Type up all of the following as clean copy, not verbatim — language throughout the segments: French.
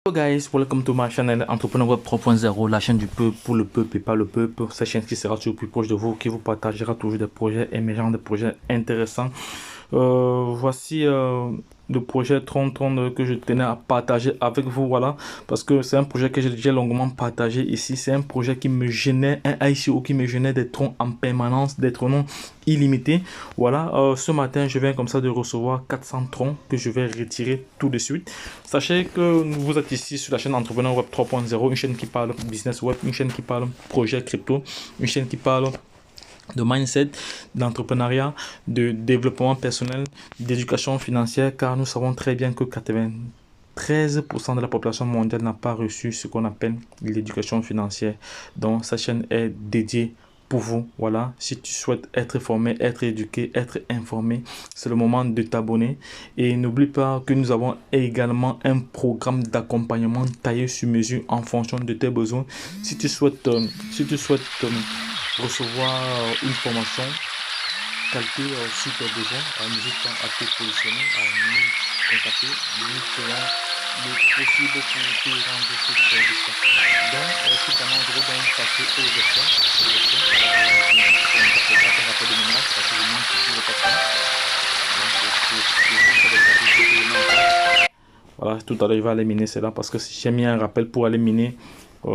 Hello guys, welcome to my channel Entrepreneur Web 3.0, la chaîne du peuple pour le peuple et pas le peuple. Cette chaîne qui sera toujours plus proche de vous, qui vous partagera toujours des projets émergents, des projets intéressants. Voici le projet Tron que je tenais à partager avec vous, voilà, parce que c'est un projet que j'ai longuement partagé ici. C'est un projet qui me gênait, un ICO qui me gênait des troncs en permanence, des troncs illimités. Voilà, ce matin, je viens comme ça de recevoir 400 troncs que je vais retirer tout de suite. Sachez que vous êtes ici sur la chaîne Entrepreneur Web 3.0, une chaîne qui parle business web, une chaîne qui parle projet crypto, une chaîne qui parle de mindset, d'entrepreneuriat, de développement personnel, d'éducation financière, car nous savons très bien que 93% de la population mondiale n'a pas reçu ce qu'on appelle l'éducation financière. Donc, cette chaîne est dédiée pour vous. Voilà, si tu souhaites être formé, être éduqué, être informé, c'est le moment de t'abonner. Et n'oublie pas que nous avons également un programme d'accompagnement taillé sur mesure en fonction de tes besoins. Si tu souhaites recevoir une formation calquée sur tes besoins, n'hésite pas à te positionner, à nous contacter. Nous ferons le possible pour te rendre ce service. Donc, cependant, je vais donc passer aux options. Voilà, tout à l'heure, je vais aller miner cela parce que j'ai mis un rappel pour aller miner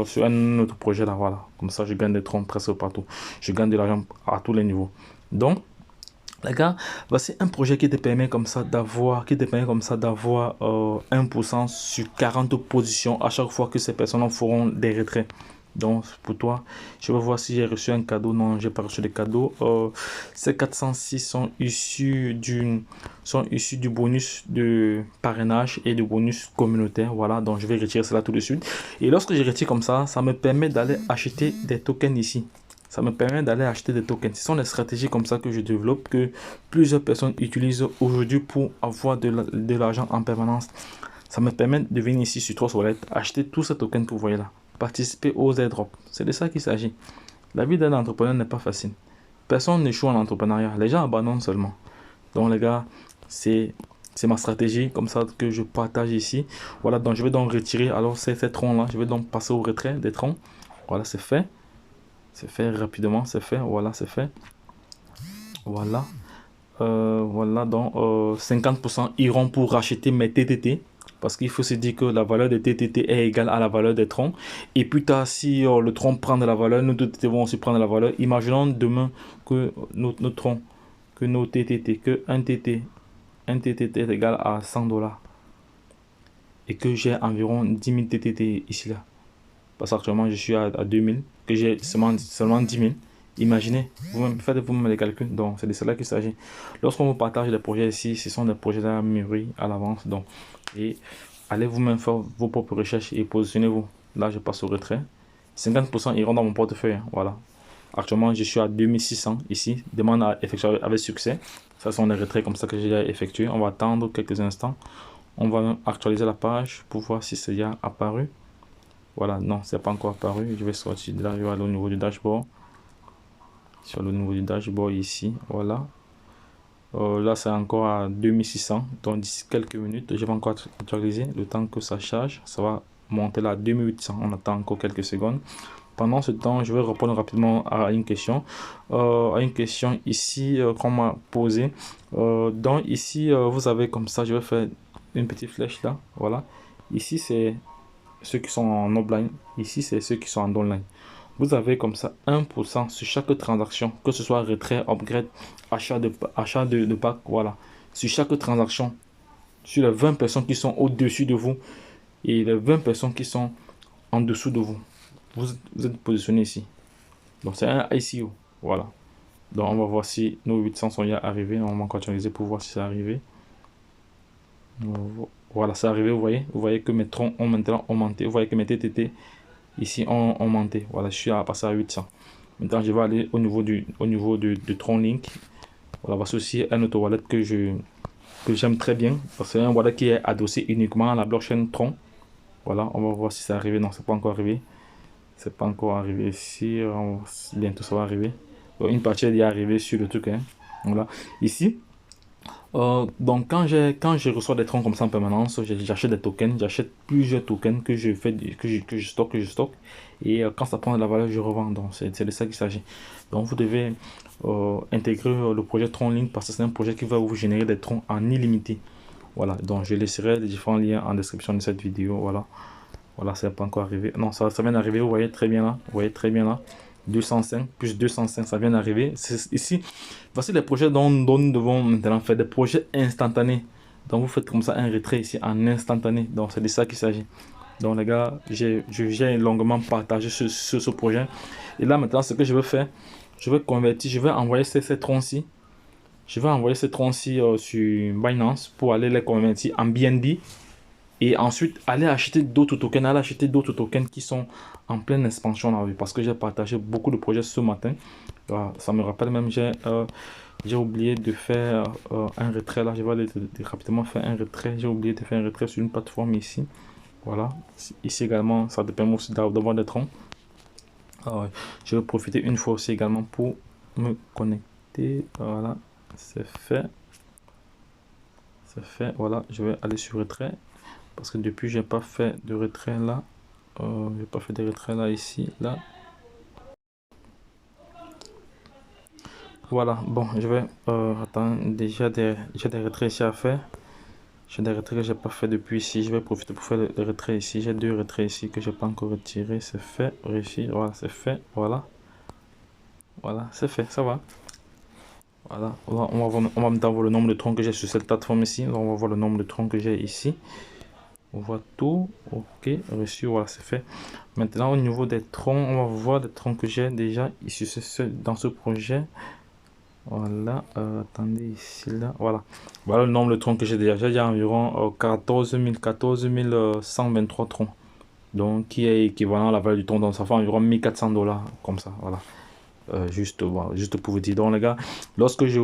sur un autre projet là, voilà. Comme ça, je gagne des troncs presque partout. Je gagne de l'argent à tous les niveaux. Donc, les gars, voici un projet qui te permet comme ça d'avoir 1% sur 40 positions à chaque fois que ces personnes feront des retraits. Donc pour toi, je vais voir si j'ai reçu un cadeau. Non, j'ai pas reçu de cadeau. Ces 406 sont issus du bonus de parrainage et du bonus communautaire. Voilà, donc je vais retirer cela tout de suite. Et lorsque je retire comme ça me permet d'aller acheter des tokens ici. Ça me permet d'aller acheter des tokens. Ce sont des stratégies comme ça que je développe, que plusieurs personnes utilisent aujourd'hui pour avoir de l'argent en permanence. Ça me permet de venir ici sur Trust Wallet, acheter tous ces tokens que vous voyez là, participer aux airdrops. C'est de ça qu'il s'agit. La vie d'un entrepreneur n'est pas facile. Personne n'échoue en entrepreneuriat. Les gens abandonnent seulement. Donc les gars, c'est ma stratégie comme ça que je partage ici. Voilà, donc je vais donc retirer alors ces troncs là. Je vais donc passer au retrait des troncs. Voilà, c'est fait. C'est fait rapidement, c'est fait, voilà, c'est fait. Voilà. Voilà, donc 50% iront pour racheter mes TTT. Parce qu'il faut se dire que la valeur des TTT est égale à la valeur des troncs. Et plus tard, si le tronc prend de la valeur, nos TTT vont aussi prendre de la valeur. Imaginons demain que nos troncs, que nos TTT, que un TTT est égal à 100 $. Et que j'ai environ 10 000 TTT ici là. Parce qu'actuellement, je suis à 2000, que j'ai seulement 10 000. Imaginez, faites vous-même les calculs. Donc, c'est de cela qu'il s'agit. Lorsqu'on vous partage des projets ici, ce sont des projets là mûris à l'avance. Donc, et allez vous-même faire vos propres recherches et positionnez-vous. Là, je passe au retrait. 50% iront dans mon portefeuille. Hein, voilà. Actuellement, je suis à 2600 ici. Demande à effectuer avec succès. Ce sont les retraits comme ça que j'ai effectué. On va attendre quelques instants. On va actualiser la page pour voir si c'est déjà apparu. Voilà, non, c'est pas encore apparu. Je vais sortir de là, je vais aller au niveau du dashboard. Sur le niveau du dashboard ici, voilà. Là, c'est encore à 2600. Donc, d'ici quelques minutes, je vais encore actualiser. Le temps que ça charge, ça va monter là à 2800. On attend encore quelques secondes. Pendant ce temps, je vais répondre rapidement à une question. Ici qu'on m'a posée. Donc, ici, vous avez comme ça, je vais faire une petite flèche là. Voilà. Ici, c'est ceux qui sont en offline, ici c'est ceux qui sont en online. Vous avez comme ça 1% sur chaque transaction, que ce soit retrait, upgrade, achat de pack, voilà. Sur chaque transaction, sur les 20 personnes qui sont au-dessus de vous et les 20 personnes qui sont en dessous de vous, vous êtes positionné ici. Donc c'est un ICO, voilà. Donc on va voir si nos 800 sont déjà arrivés. On va encore actualiser pour voir si c'est arrivé. Voilà, c'est arrivé, vous voyez que mes troncs ont maintenant augmenté, vous voyez que mes TTT ici ont augmenté. Voilà, je suis à passer à 800. Maintenant, je vais aller au niveau de Tron Link. Voilà, voici aussi un autre wallet que j'aime très bien. C'est un wallet qui est adossé uniquement à la blockchain Tron. Voilà, on va voir si c'est arrivé. Non, c'est pas encore arrivé. C'est pas encore arrivé ici. Bientôt ça va arriver. Donc, une partie est déjà arrivée sur le truc. Hein. Voilà, ici. Donc quand je reçois des troncs comme ça en permanence, j'achète des tokens, j'achète plusieurs tokens que je fais, que je stocke. Et quand ça prend de la valeur, je revends. Donc c'est de ça qu'il s'agit. Donc vous devez intégrer le projet TronLink parce que c'est un projet qui va vous générer des troncs en illimité. Voilà, donc je laisserai les différents liens en description de cette vidéo. Voilà, voilà, ça n'est pas encore arrivé. Non, ça vient d'arriver, vous voyez très bien là. Vous voyez très bien là. 205 plus 205, ça vient d'arriver. Ici, voici les projets dont nous devons maintenant faire des projets instantanés. Donc vous faites comme ça un retrait ici en instantané. Donc c'est de ça qu'il s'agit. Donc les gars, j'ai longuement partagé ce projet. Et là maintenant, ce que je vais faire, je vais convertir, je vais envoyer ces troncs-ci. Je vais envoyer ces troncs-ci sur Binance pour aller les convertir en BNB. Et ensuite, aller acheter d'autres tokens, qui sont en pleine expansion là, parce que j'ai partagé beaucoup de projets ce matin. Ça me rappelle même, j'ai oublié de faire un retrait là. Je vais aller rapidement faire un retrait. J'ai oublié de faire un retrait sur une plateforme ici. Voilà. Ici également, ça te permet aussi d'avoir des troncs. Je vais profiter une fois aussi également pour me connecter. Voilà, c'est fait. C'est fait. Voilà, je vais aller sur retrait. Parce que depuis, j'ai pas fait de retrait là. J'ai pas fait de retrait là, ici, là. Voilà, bon, je vais attendre. Déjà des retraits ici à faire. J'ai des retraits que j'ai pas fait depuis ici. Je vais profiter pour faire le retrait ici. J'ai deux retraits ici que j'ai pas encore retiré. C'est fait, réussir. Voilà, c'est fait. Voilà, voilà, c'est fait. Ça va. Voilà, on va maintenant voir le nombre de troncs que j'ai sur cette plateforme ici. On va voir le nombre de troncs que j'ai ici. On voit tout. Ok, reçu. Voilà, c'est fait. Maintenant, au niveau des troncs, on va voir des troncs que j'ai déjà ici dans ce projet. Voilà, attendez ici, là. Voilà. Voilà le nombre de troncs que j'ai déjà. J'ai déjà environ 14 123 troncs. Donc, qui est équivalent à la valeur du tronc. Donc, ça fait environ 1400 $. Comme ça, voilà. Juste, voilà, juste pour vous dire. Donc, les gars, lorsque je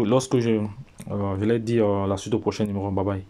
l'ai dit, la suite au prochain numéro. Bye bye.